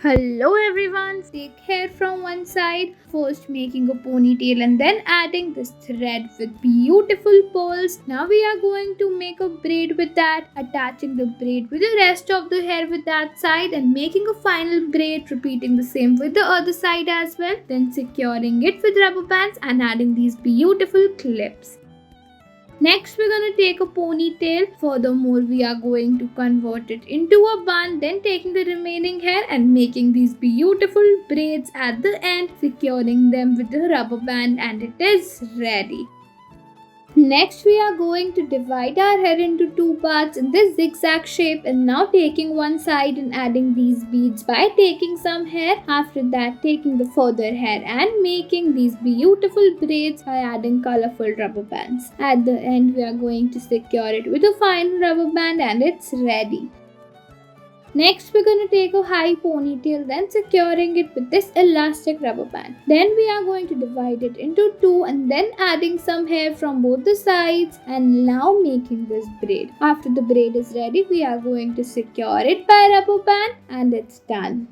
Hello everyone, take hair from one side, first making a ponytail and then adding this thread with beautiful pearls. Now we are going to make a braid with that, attaching the braid with the rest of the hair with that side and making a final braid, repeating the same with the other side as well, then securing it with rubber bands and adding these beautiful clips. Next, we're going to take a ponytail. Furthermore, we are going to convert it into a bun, then taking the remaining hair and making these beautiful braids at the end, securing them with the rubber band, and it is ready. Next, we are going to divide our hair into two parts in this zigzag shape, and now taking one side and adding these beads by taking some hair. After that, taking the further hair and making these beautiful braids by adding colorful rubber bands. At the end, we are going to secure it with a fine rubber band and it's ready. Next, we're going to take a high ponytail, then securing it with this elastic rubber band. Then we are going to divide it into two and then adding some hair from both the sides and now making this braid. After the braid is ready, we are going to secure it by rubber band and it's done.